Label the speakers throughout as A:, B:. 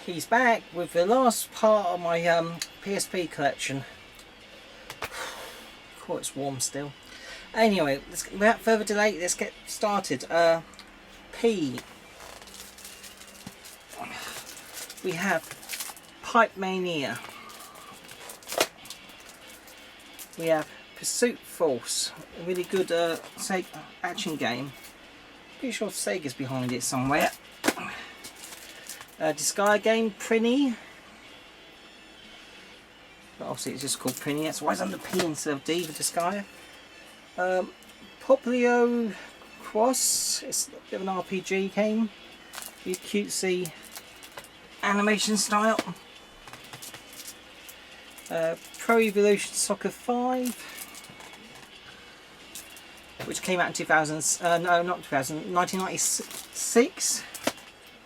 A: he's back with the last part of my PSP collection. Oh, it's warm still. Anyway, without further delay, let's get started. P. We have Pipe Mania. We have Pursuit Force, a really good Sega action game. Pretty sure Sega's behind it somewhere. Disgaea game, Prinny. But obviously it's just called Prinny, that's why it's under P instead of D for Disgaea. Poplio Cross, it's a bit of an RPG game. Really cutesy animation style. Pro Evolution Soccer 5, which came out in 1996.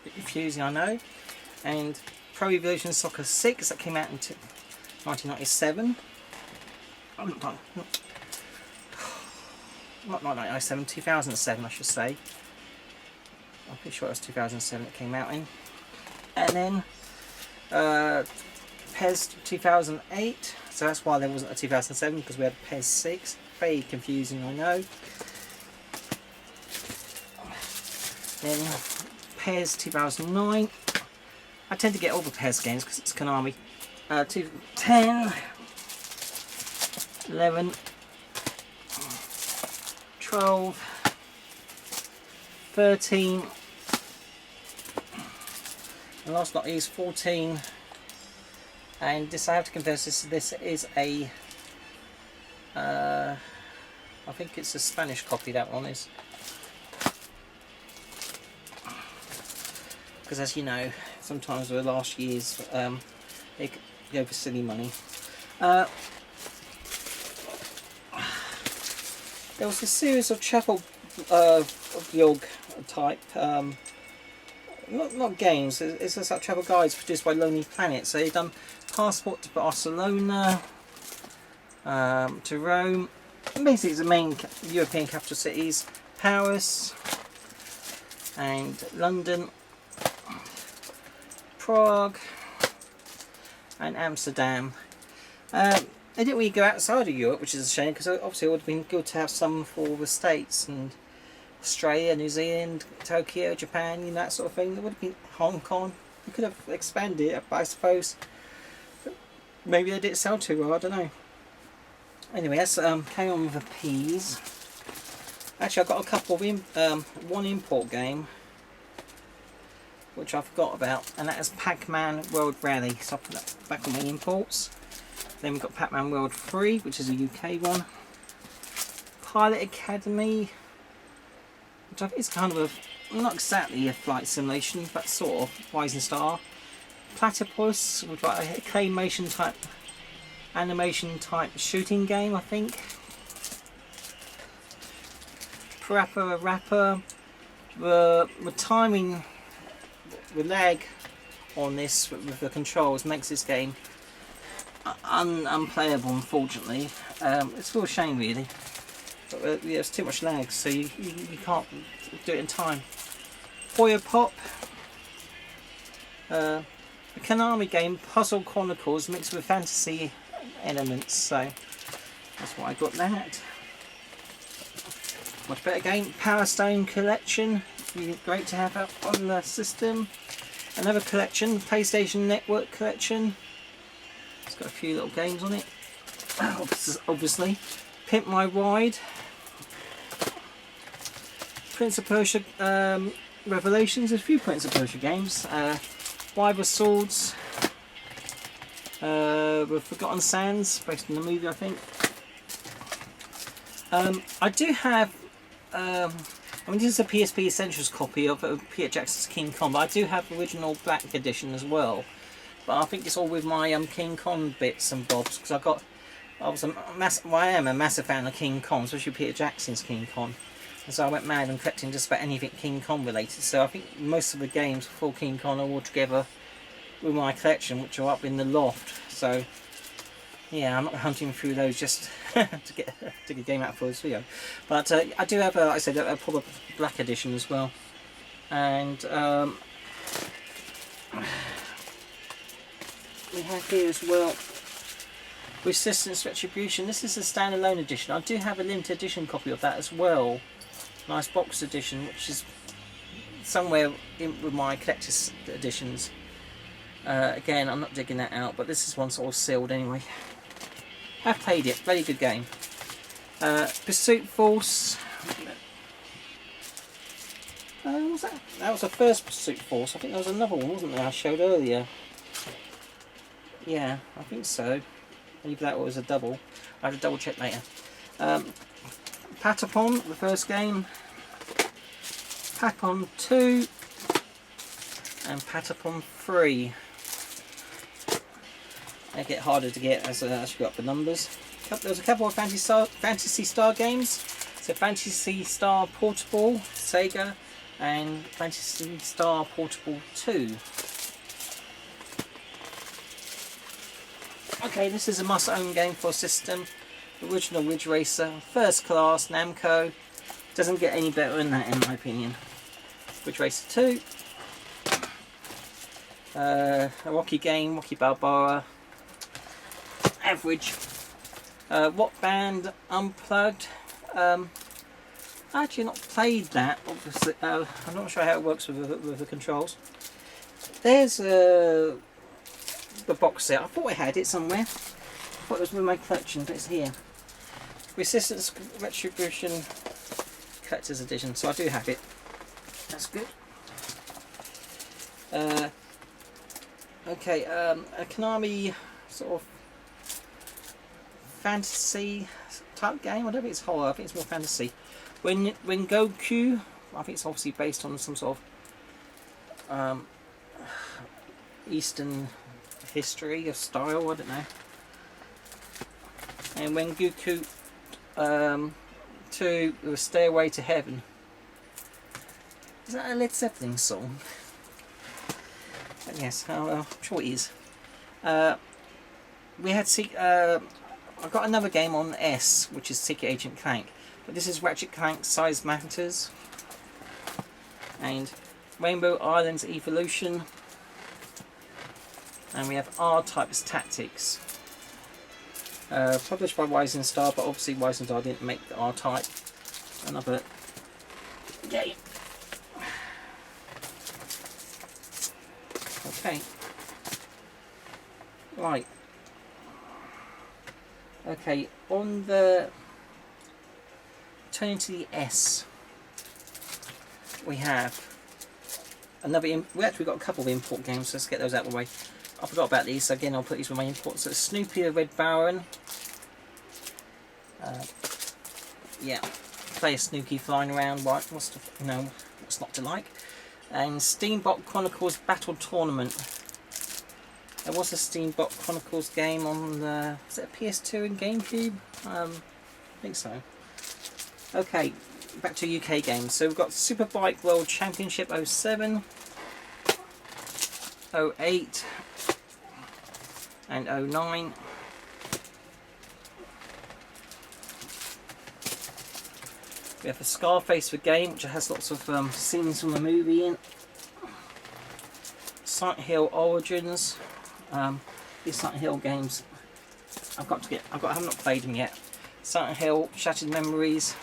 A: Bit confusing, I know. And Pro Evolution Soccer 6, that came out in 1997. Not 1997, 2007 I should say. I'm pretty sure it was 2007 it came out in. And then PES 2008, so that's why there wasn't a 2007, because we had PES 6. Very confusing, I know. Then PES 2009. I tend to get all the PES games because it's Konami. 10, 11, 12, 13, and last not least 14. And this, I have to confess, this is a I think it's a Spanish copy, that one is, because as you know, sometimes the last years they go for silly money. There was a series of travel vlog type, not games, it's just like travel guides produced by Lonely Planet. So they've done Passport to Barcelona, to Rome, and basically it's the main European capital cities, Paris and London, Prague and Amsterdam. They didn't really go outside of Europe, which is a shame, because obviously it would have been good to have some for the States and Australia, New Zealand, Tokyo, Japan, you know, that sort of thing. There would have been Hong Kong. You could have expanded it, but I suppose maybe they didn't sell too well, I don't know. Anyway, let's carry on with the P's. Actually, I've got a couple of one import game which I forgot about, and that is Pac-Man World Rally. So I'll put that back on my imports. Then we've got Pac-Man World 3, which is a UK one. Pilot Academy, which I think is kind of not exactly a flight simulation, but sort of, Rising Star. Platypus, which is like a claymation type, animation type shooting game, I think. Parappa Rapper. The timing, the lag on this with the controls makes this game unplayable, unfortunately. It's a real shame, really. But yeah, there's too much lag, so you can't do it in time. Hoya Pop. A Konami game, Puzzle Chronicles, mixed with fantasy elements, so that's why I got that. Much better game, Power Stone Collection, really great to have up on the system. Another collection, PlayStation Network Collection. It's got a few little games on it, obviously. Pimp My Ride. Prince of Persia Revelations, a few Prince of Persia games. Wild Swords, with Forgotten Sands, based on the movie, I think. I do have, I mean, this is a PSP Essentials copy of Peter Jackson's King Kong, but I do have the original black edition as well. But I think it's all with my King Kong bits and bobs, because I am a massive fan of King Kong, especially Peter Jackson's King Kong. And so I went mad and collecting just about anything King Kong related. So I think most of the games for King Kong are all together with my collection, which are up in the loft. So yeah, I'm not hunting through those just to get a game out for this video. But I do have, like I said, a proper black edition as well. And we have here as well, Resistance Retribution. This is a standalone edition. I do have a limited edition copy of that as well. Nice box edition, which is somewhere in with my collector's editions. Again, I'm not digging that out, but this is one sort of sealed anyway. I've played it, very good game. Pursuit Force. What was that? That was the first Pursuit Force. I think there was another one, wasn't there, I showed earlier. Yeah, I think so. Maybe that was a double. I have to double check later. Patapon, the first game. Patapon 2. And Patapon 3. They get harder to get as you go up the numbers. There's a couple of Fantasy Star games. So Fantasy Star Portable, Sega, and Fantasy Star Portable 2. Okay, this is a must-own game for system. Original Ridge Racer, first class, Namco. Doesn't get any better than that in my opinion. Ridge Racer 2. A Rocky game, Rocky Balboa. Average. What Band Unplugged. I actually not played that. Obviously, I'm not sure how it works with the controls. There's the box set. I thought I had it somewhere. I thought it was with my collection, but it's here. Resistance Retribution Collector's Edition. So I do have it. That's good. Okay, a Konami sort of fantasy type game. I don't think it's horror, I think it's more fantasy. When Goku, I think it's obviously based on some sort of Eastern history or style, I don't know. And when Goku to the Stairway to Heaven. Is that a Led Zeppelin song? But yes, I'm sure it is. We had I've got another game on S, which is Secret Agent Clank, but this is Ratchet Clank Size Matters and Rainbow Islands Evolution, and we have R-Type's Tactics. Published by Rising Star, but obviously Rising Star didn't make the R-Type. Another game. Okay. Right. Okay, on the turning to the S, we have another. We actually got a couple of import games. So let's get those out of the way. I forgot about these. So again, I'll put these with my imports. So Snoopy the Red Baron. Yeah, play a Snooky flying around. What's not to like? And Steambot Chronicles Battle Tournament. There was a Steambot Chronicles game on the, was it a PS2 and GameCube? I think so. Okay, back to UK games. So we've got Superbike World Championship 07, 08 and 09. We have the Scarface the game, which has lots of scenes from the movie in. Silent Hill Origins. These Silent Hill games, I have not played them yet. Silent Hill Shattered Memories.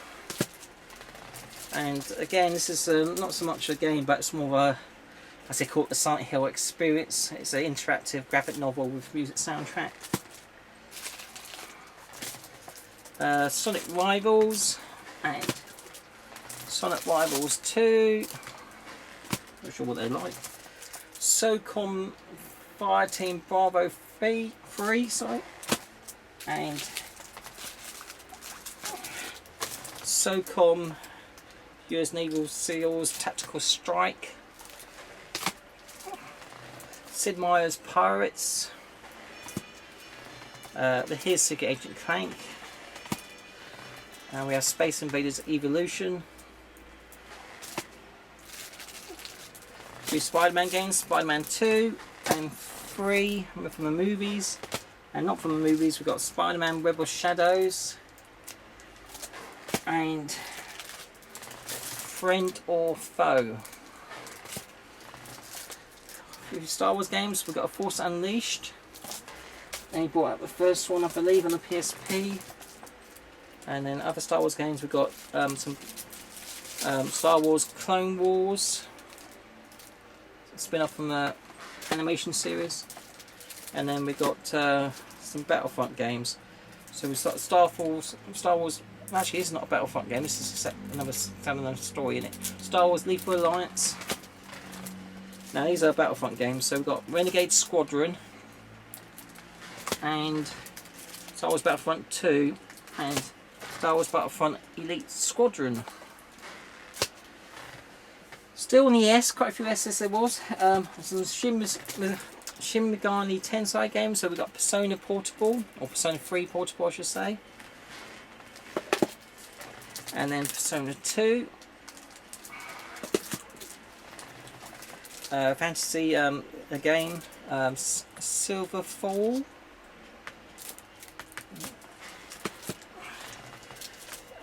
A: And again, this is not so much a game, but it's more of a, as they call it, the Silent Hill experience. It's an interactive graphic novel with music soundtrack. Sonic Rivals and Sonic Rivals 2. Not sure what they're like. SOCOM Fireteam Bravo 3, sorry. And SOCOM US Naval SEALs Tactical Strike. Sid Meier's Pirates. Here's Secret Agent Clank. And we have Space Invaders Evolution. 3 Spider-Man games, Spider-Man 2 and 3 from the movies. And not from the movies, we've got Spider-Man Rebel Shadows. And Friend or Foe. A few Star Wars games, we've got a Force Unleashed. And he brought out the first one, I believe, on the PSP. And then other Star Wars games, we've got some Star Wars Clone Wars, spin-off from the animation series. And then we've got some Battlefront games. So we've got Star Wars. Actually, it's not a Battlefront game. This is another standalone story in it. Star Wars Lethal Alliance. Now these are Battlefront games. So we've got Renegade Squadron and Star Wars Battlefront 2 and Star Wars Battlefront Elite Squadron. Still on the S, quite a few S's there was. Some Shin Megami Tensei games. So we've got Persona Portable, or Persona 3 Portable I should say. And then Persona 2. Fantasy again, Silverfall.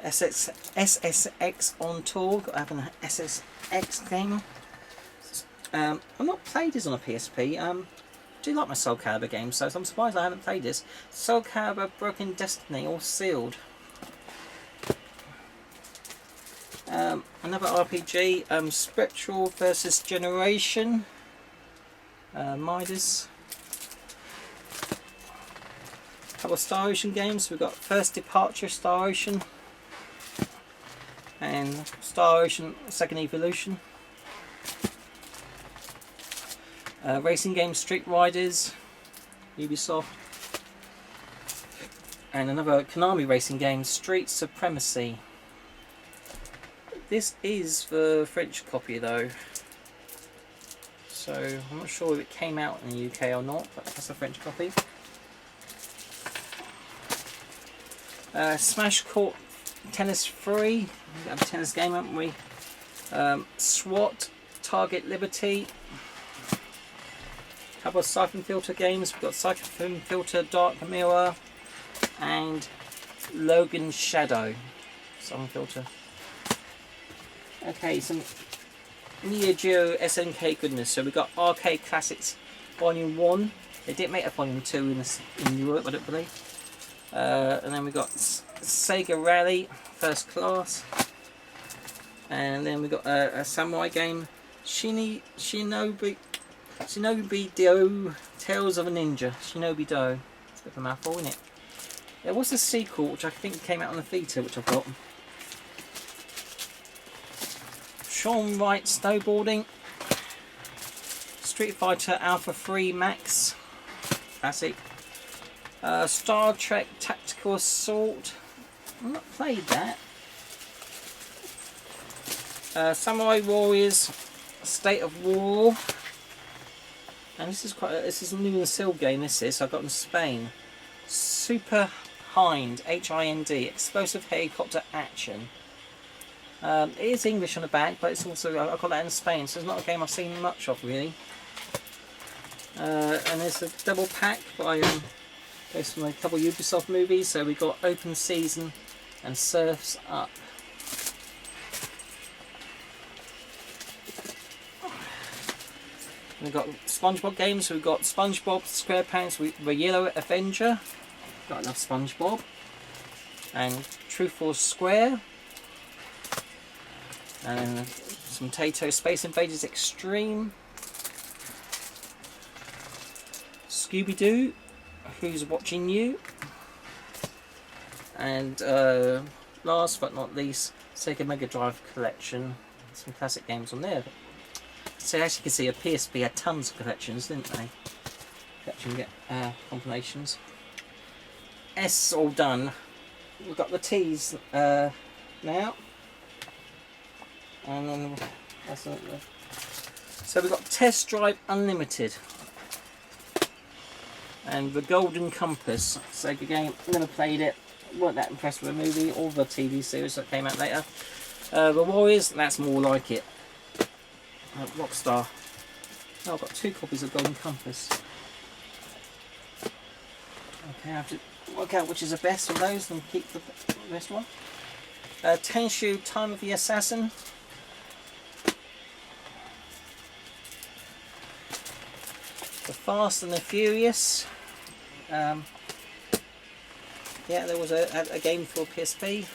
A: SSX on tour. Got to have an SSX game. I've not played this on a PSP. I do like my Soul Calibur games, so I'm surprised I haven't played this. Soul Calibur Broken Destiny, all sealed. Another RPG, Spectral versus Generation, Midas. A couple of Star Ocean games. We've got First Departure Star Ocean and Star Ocean Second Evolution. Racing game Street Riders, Ubisoft. And another Konami racing game, Street Supremacy. This is the French copy though, so I'm not sure if it came out in the UK or not, but that's a French copy. Smash Court Tennis 3, we have a tennis game, haven't we? SWAT, Target Liberty. A couple of Siphon Filter games, we've got Siphon Filter Dark Mirror and Logan Shadow. Siphon Filter. Okay, some Neo Geo SNK goodness. So we've got Arcade Classics Volume 1. They didn't make a Volume 2 in Europe, I don't believe. And then we've got Sega Rally First Class. And then we've got a samurai game, Shinobi Do Tales of a Ninja. Shinobi Do. It's a bit of a mouthful, isn't it? There was a sequel which I think came out on the Vita, which I've got. Sean Wright Snowboarding, Street Fighter Alpha 3 Max, classic. Star Trek Tactical Assault, I've not played that. Samurai Warriors State of War, and this is a new and sealed game. This is, so I got in Spain. Super Hind, H-I-N-D, Explosive Helicopter Action. It is English on the back, but it's also, I got that in Spain, so it's not a game I've seen much of really. And there's a double pack based on a couple of Ubisoft movies. So we got Open Season and Surfs Up. We've got SpongeBob games. So we've got SpongeBob SquarePants, the Yellow Avenger. Got enough SpongeBob. And Truth or Square. And some Taito Space Invaders Extreme. Scooby-Doo, Who's Watching You? And last but not least, Sega Mega Drive Collection. Some classic games on there. So as you can see, a PSP had tons of collections, didn't they? Collection compilations. S all done. We've got the T's now. And then so we've got Test Drive Unlimited and the Golden Compass Sega game. I never played it, weren't that impressed with the movie or the TV series that came out later. The Warriors, that's more like it. Rockstar. Oh, I've got 2 copies of Golden Compass. Okay, I have to work out which is the best of those and keep the best one. Tenshu Time of the Assassin. The Fast and the Furious, Yeah, there was a game for PSP.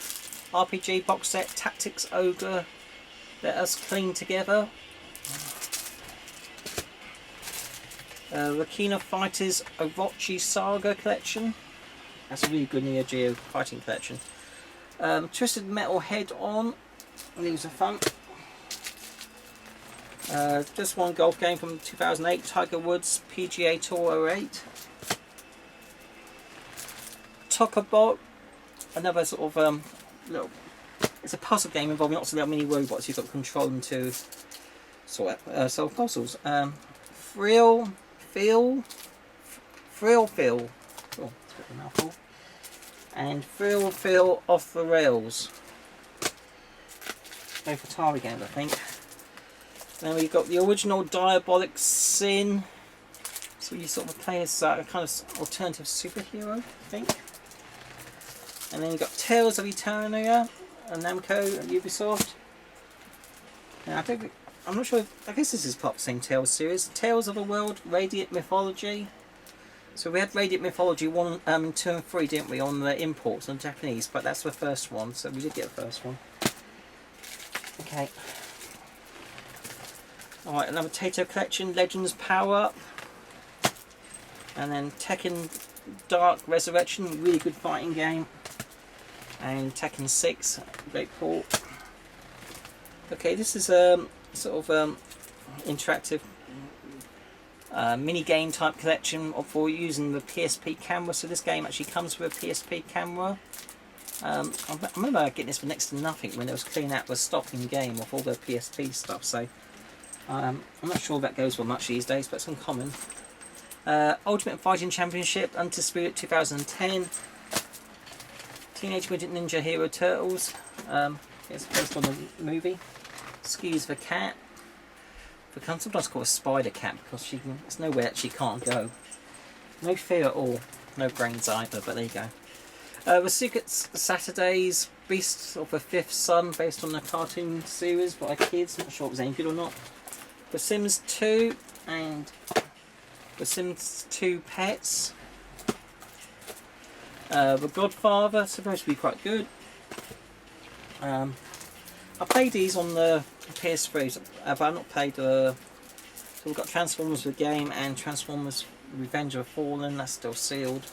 A: RPG box set, Tactics Ogre, Let Us Cling Together. Rakina Fighters Orochi Saga collection. That's a really good Neo Geo fighting collection. Twisted Metal Head On. These are fun. Just one golf game from 2008, Tiger Woods PGA Tour 08. Tokabot, another sort of little. It's a puzzle game involving lots of little mini robots. You've got to control them to solve puzzles. Frill Feel. Oh, it's a bit of a mouthful. And Frill Feel Off the Rails. Both Atari games, I think. Then we've got the original Diabolic Sin. So you sort of play as a kind of alternative superhero, I think. And then you've got Tales of Eternia, and Namco and Ubisoft. Now, I'm not sure, I guess this is part of the same Tales series. Tales of the World, Radiant Mythology. So we had Radiant Mythology 1, 2 and 3, didn't we, on the imports on Japanese, but that's the first one, so we did get the first one. Okay. Alright, another Tato collection, Legends Power Up. And then Tekken Dark Resurrection, really good fighting game. And Tekken 6, great port. Okay, this is a sort of interactive mini game type collection for using the PSP camera. So this game actually comes with a PSP camera. I remember getting this for next to nothing when it was cleaning out the stock in game of all the PSP stuff. So I'm not sure that goes for much these days, but it's uncommon. Ultimate Fighting Championship, Undisputed 2010. Teenage Mutant Ninja Hero Turtles. It's based on the movie. Excuse the cat. We can sometimes call her Spider Cat because there's nowhere that she can't go. No fear at all. No brains either, but there you go. The Secret Saturdays, Beasts of the Fifth Son, based on the cartoon series by kids. Not sure if it was any good or not. The Sims 2 and The Sims 2 Pets. The Godfather, supposed to be quite good. I played these on the PS3, but I've not played so we've got Transformers the game and Transformers Revenge of the Fallen, that's still sealed.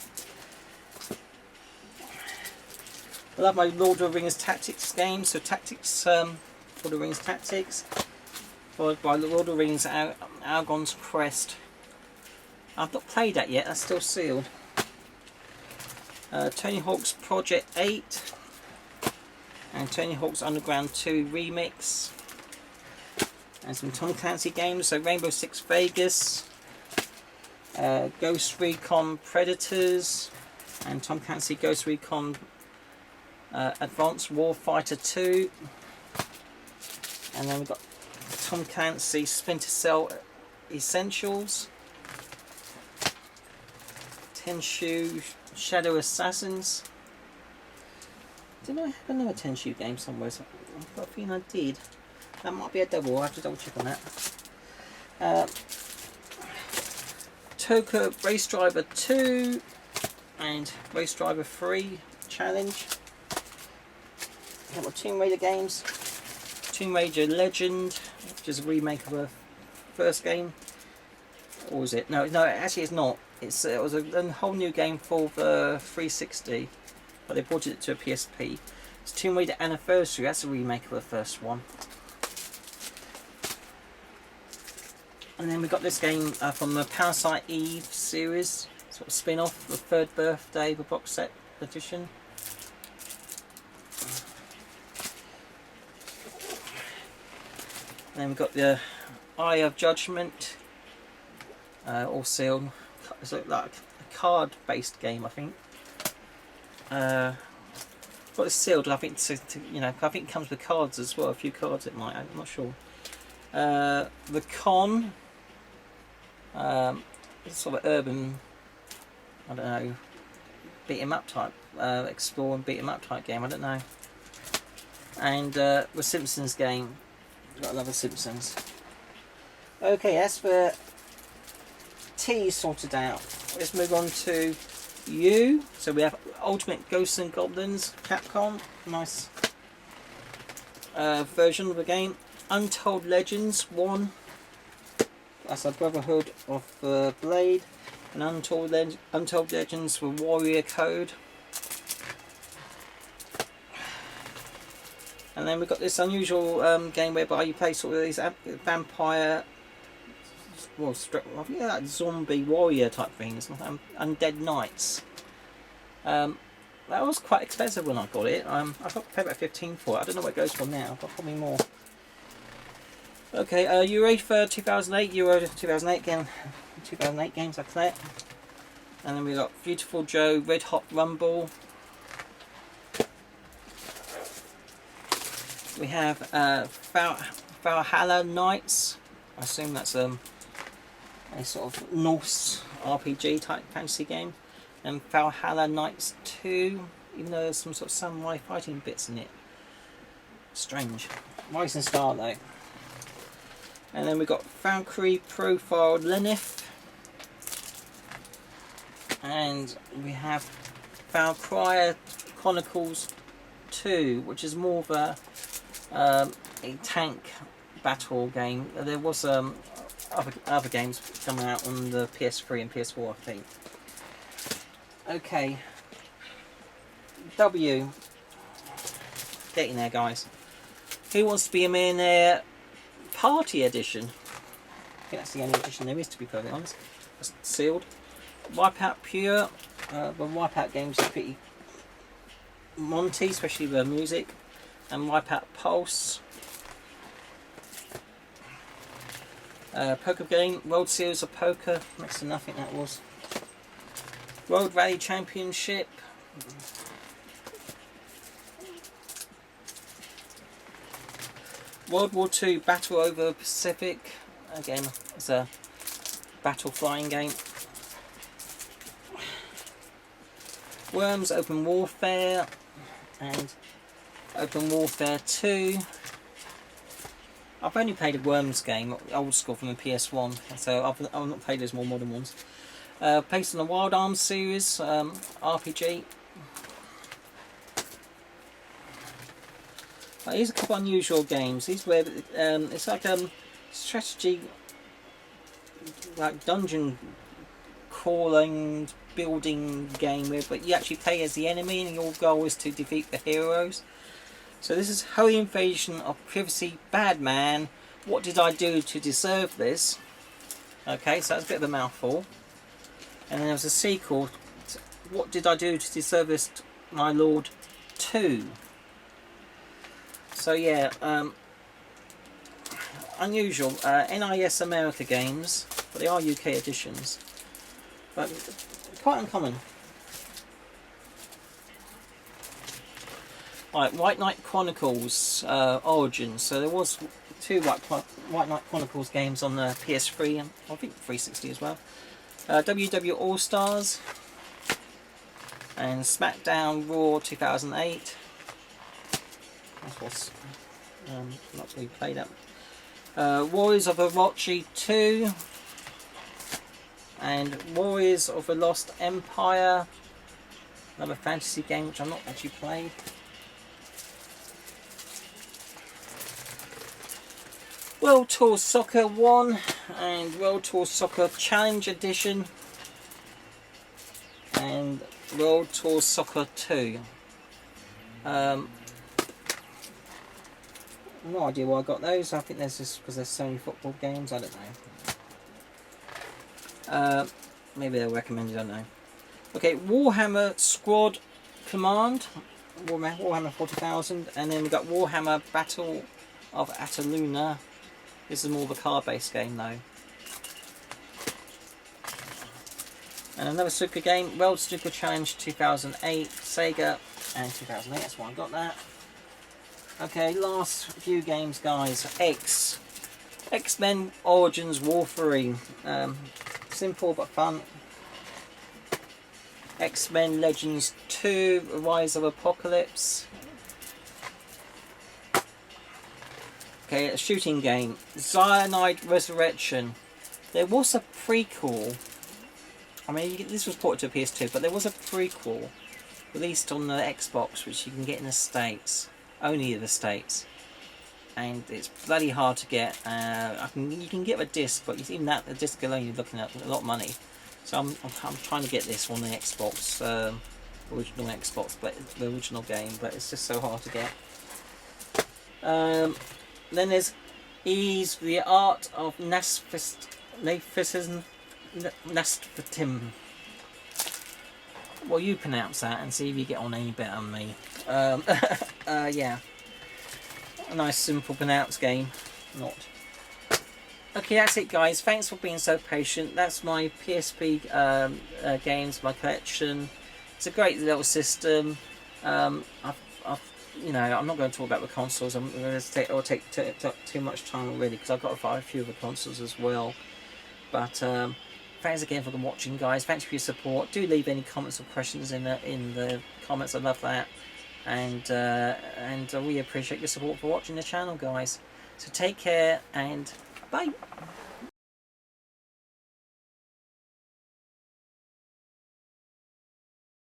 A: I love my Lord of the Rings Tactics game, so Tactics, Lord of the Rings Tactics, followed by Lord of the Rings Argon's Crest. I've not played that yet, that's still sealed. Tony Hawk's Project 8 and Tony Hawk's Underground 2 Remix, and some Tom Clancy games, so Rainbow Six Vegas, Ghost Recon Predators, and Tom Clancy Ghost Recon Advanced Warfighter 2, and then we've got Tom Clancy Splinter Cell Essentials, Tenshu Shadow Assassins. Didn't I have another Tenshu game somewhere? I've got a feeling I did. That might be a double, I'll have to double check on that. Toka Race Driver 2 and Race Driver 3 Challenge. We've got Tomb Raider games. Tomb Raider Legend, which is a remake of a first game. Or is it? No, actually it's not. It was a whole new game for the 360. But they brought it to a PSP. It's Tomb Raider Anniversary, that's a remake of the first one. And then we got this game from the Parasite Eve series, sort of spin-off, the third birthday, the box set edition. And then we've got the Eye of Judgment, all sealed. It's like a card-based game, I think. Got it sealed. I think I think it comes with cards as well. A few cards it might. I'm not sure. The Con. It's sort of urban. I don't know. Beat 'em up type. Explore and beat 'em up type game. I don't know. And the Simpsons game. Got another Simpsons. Okay, that's the tea sorted out. Let's move on to U. So we have Ultimate Ghosts and Goblins, Capcom, nice version of the game. Untold Legends 1, that's a Brotherhood of Blade, and Untold Legends for Warrior Code. And then we've got this unusual game whereby you play sort of these vampire, well, I think they're like zombie warrior type things, undead knights. That was quite expensive when I got it. I got to pay about 15 for it. I don't know what it goes for now, but probably more. Okay, UEFA 2008, Euro 2008 game, 2008 games I collect. And then we got Beautiful Joe, Red Hot Rumble. We have Valhalla Knights. I assume that's a sort of Norse RPG type fantasy game. And Valhalla Knights 2, even though there's some sort of samurai fighting bits in it. Strange. Rising Star though. And then we've got Valkyrie Profile Lenneth. And we have Valkyria Chronicles 2, which is more of a tank battle game. There was other games coming out on the PS3 and PS4, I think. Okay, W. Getting there, guys. Who Wants to Be a Millionaire Party Edition? I think that's the only edition there is, to be perfectly honest. It's sealed. Wipeout Pure. The Wipeout games are pretty Monty, especially the music. And Wipeout Pulse. Poker game, World Series of Poker, next to nothing that was. World Rally Championship. World War II Battle over Pacific. Again, it's a battle flying game. Worms Open Warfare and Open Warfare 2. I've only played a Worms game, old school from the PS1, so I've not played those more modern ones. Based on the Wild Arms series, RPG. Here's a couple of unusual games. These were it's like strategy, like dungeon crawling, building game, but you actually play as the enemy, and your goal is to defeat the heroes. So this is Holy Invasion of Privacy Bad Man. What did I do to deserve this? Okay, so that's a bit of a mouthful. And then there's a sequel. What did I do to deserve this, my lord? 2. So yeah, unusual. NIS America games, but they are UK editions. But quite uncommon. Right, White Knight Chronicles Origins. So there was 2 White Knight Chronicles games on the PS3 and I think 360 as well. WW All Stars and SmackDown Raw 2008. That's what's not really played up. Warriors of Orochi 2 and Warriors of the Lost Empire. Another fantasy game which I've not actually played. World Tour Soccer 1 and World Tour Soccer Challenge Edition and World Tour Soccer 2. No idea why I got those. I think that's just because they're Sony football games. I don't know. Maybe they're recommended, I don't know. Okay, Warhammer Squad Command, Warhammer 40,000, and then we've got Warhammer Battle of Ataluna. This is more of a card-based game though. And another snooker game, World Snooker Challenge 2008, Sega, and 2008, that's why I got that. Okay, last few games, guys. X-Men Origins Warfarin. Simple but fun. X-Men Legends 2, Rise of Apocalypse. Okay, a shooting game. Cyanide Resurrection. There was a prequel I mean, this was ported to PS2, but there was a prequel released on the Xbox, which you can get in the States, only in the States, and it's bloody hard to get. You can get a disc, but even that, the disc alone, you're looking at a lot of money. So I'm trying to get this on the Xbox, original Xbox, but the original game, but it's just so hard to get. Then there's The Art of Naphism. Well, you pronounce that and see if you get on any better than me. Yeah, a nice simple pronounced game. Not. Okay, that's it, guys. Thanks for being so patient. That's my PSP games, my collection. It's a great little system. You know, I'm not going to talk about the consoles. I'm going to take too much time already because I've got a few of the consoles as well. But thanks again for watching, guys. Thanks for your support. Do leave any comments or questions in the comments. I love that, and we appreciate your support for watching the channel, guys. So take care and bye.